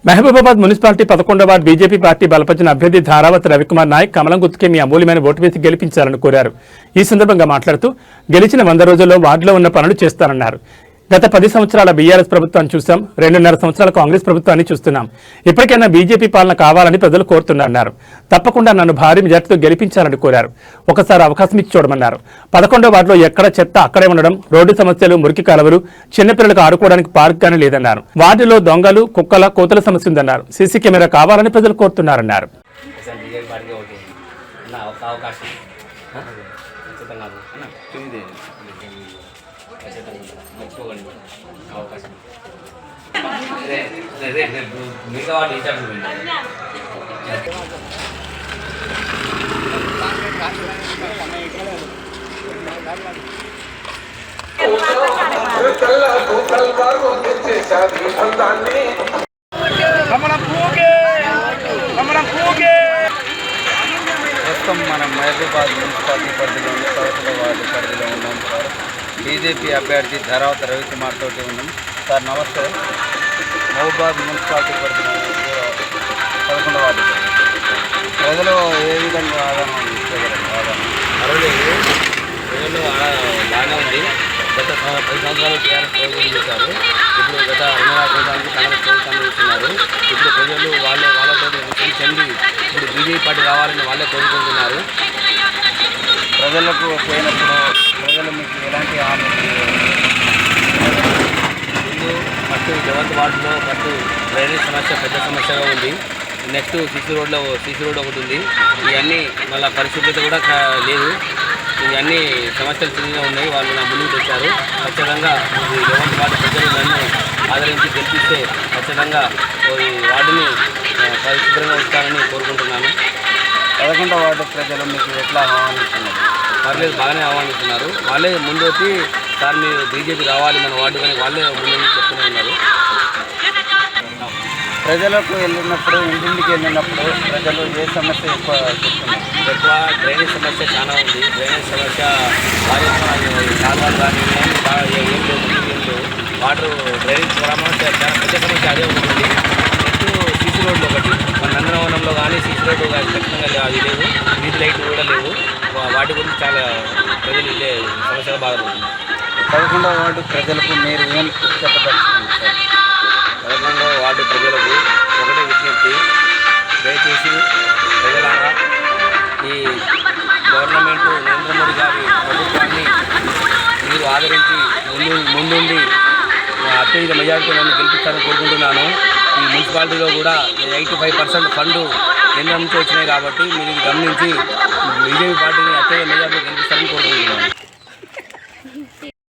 Mahabubabad municipality 11వ ward BJP party బలపరిచిన అభ్యర్థి ధారావతి రవికుమార్ నాయక్ కమలం గుర్తుకే మీ అమూల్యమైన ఓటు వేసి గెలిపించాలని కోరారు. ఈ సందర్భంగా మాట్లాడుతూ గెలిచిన 100 రోజుల్లో వార్డులో ఉన్న పనులు చేస్తారన్నారు. గత 10 సంవత్సరాల బీఆర్ఎస్ ప్రభుత్వాన్ని చూసాం, 2.5 సంవత్సరాల కాంగ్రెస్ ప్రభుత్వాన్ని చూస్తున్నాం. ఇప్పటికైనా బీజేపీ పాలన కావాలని ప్రజలు కోరుతున్నారన్నారు. తప్పకుండా నన్ను భారీ మెజార్టీతో గెలిపించాలని కోరారు. ఒకసారి అవకాశం ఇచ్చి చూడమన్నారు. 11వ వార్డులో ఎక్కడ చెత్త అక్కడే ఉండడం, రోడ్డు సమస్యలు, మురికి కాలువలు, చిన్నపిల్లలకు ఆడుకోవడానికి పార్క్ గానీ లేదన్నారు. వార్డులో దొంగలు, కుక్కల, కోతల సమస్య ఉందన్నారు. సీసీ కెమెరా కావాలని ప్రజలు కోరుతున్నారన్నారు. ప్రస్తుతం మనం మహబూబాబాద్ మున్సిపాలిటీ పరిధిలోని 11వ వార్డు పరిధిలో ఉన్నాం సార్. బీజేపీ అభ్యర్థి ధారావతి రవికుమార్ తోటి ఉన్నాం సార్. నమస్తే. మహబూబాబాద్ మున్సిపాలిటీ పరిధిలో 11వ వార్డు ప్రజలు ఏ విధంగా ఆదానం ఇచ్చేయగలరు? ప్రజలు బాగానే ఉంది. గత 10 సంవత్సరాలు టీఆర్ఎస్ ప్రభుత్వం చేశారు. ఇప్పుడు గత 2.5 సంవత్సరానికి కాంగ్రెస్ ప్రభుత్వాన్ని ఇస్తున్నారు. ఇప్పుడు ప్రజలు వాళ్ళతో చెంది ఇప్పుడు బీజేపీ పార్టీ కావాలని వాళ్ళే కోరుకుంటున్నారు. ప్రజలకు పోయినప్పుడు ప్రజలు మీకు ఎలాంటి హామీ? ముందు ఫస్ట్ 11వ వార్డులో ఫస్ట్ డ్రైనేజ్ సమస్య పెద్ద సమస్యగా ఉంది. నెక్స్ట్ సీసీ రోడ్ ఒకటి ఉంది. ఇవన్నీ మళ్ళీ పరిశుభ్రత కూడా లేదు. ఇవన్నీ సమస్యలు చిన్నగా ఉన్నాయి. వాళ్ళు నా ముందుకు తెచ్చారు. ఖచ్చితంగా ఈ 11వ వార్డు ప్రజలు నన్ను ఆదరించి గెలిపిస్తే ఖచ్చితంగా ఈ వార్డుని పరిశుభ్రంగా ఉంచాలని కోరుకుంటున్నాను. 11వ వార్డు ప్రజలు మీకు ఎట్లా ఆహ్వానిస్తున్నారు? పర్లేదు, బాగానే ఆహ్వానిస్తున్నారు. వాళ్ళే ముందు వచ్చి సార్ మీరు బీజేపీ రావాలి మన వార్డు కానీ వాళ్ళే ముందు చెప్తూనే ఉన్నారు. ప్రజలకు వెళ్ళినప్పుడు, ఇంటింటికి వెళ్ళినప్పుడు ప్రజలు ఏ సమస్య ఎక్కువ చెప్తున్నారు? ఎక్కువ డ్రైనేజ్ సమస్య చాలా ఉంది. డ్రైనేజ్ సమస్య కాలువలు కానీ బాగా ఏం లేవు. వాటర్ డ్రైనేజ్ సమస్య చాలా పెద్ద సమస్య అదే ఉంటుంది. నెక్స్ట్ సీసీ రోడ్లు ఒకటి మన నందనవనంలో కానీ సీసీ రోడ్డు కానీ ఖచ్చితంగా అది లేవు. వీధి లైట్లు కూడా లేవు. వాటి గురించి చాలా ప్రజలు ఇదే సమస్యగా బాధపడుతున్నారు. 11వ వార్డు ప్రజలకు మీరు ఏం చెప్పదలుచుకున్నారు సార్? 11వ వార్డు ప్రజలకు ఒకటే విజ్ఞప్తి, దయచేసి ప్రజలారా ఈ గవర్నమెంట్ నరేంద్ర మోడీ గారి ప్రభుత్వాన్ని మీరు ఆదరించి ముందుండి అత్యధిక మెజారిటీ నన్ను గెలిపిస్తారని కోరుకుంటున్నాను. ఈ మున్సిపాలిటీలో కూడా 85% ఫండ్ కేంద్రం నుంచి వచ్చినాయి కాబట్టి మీరు గమనించి బీజేపీ పార్టీని అత్యధిక మెజారిటీ గెలిపిస్తారు.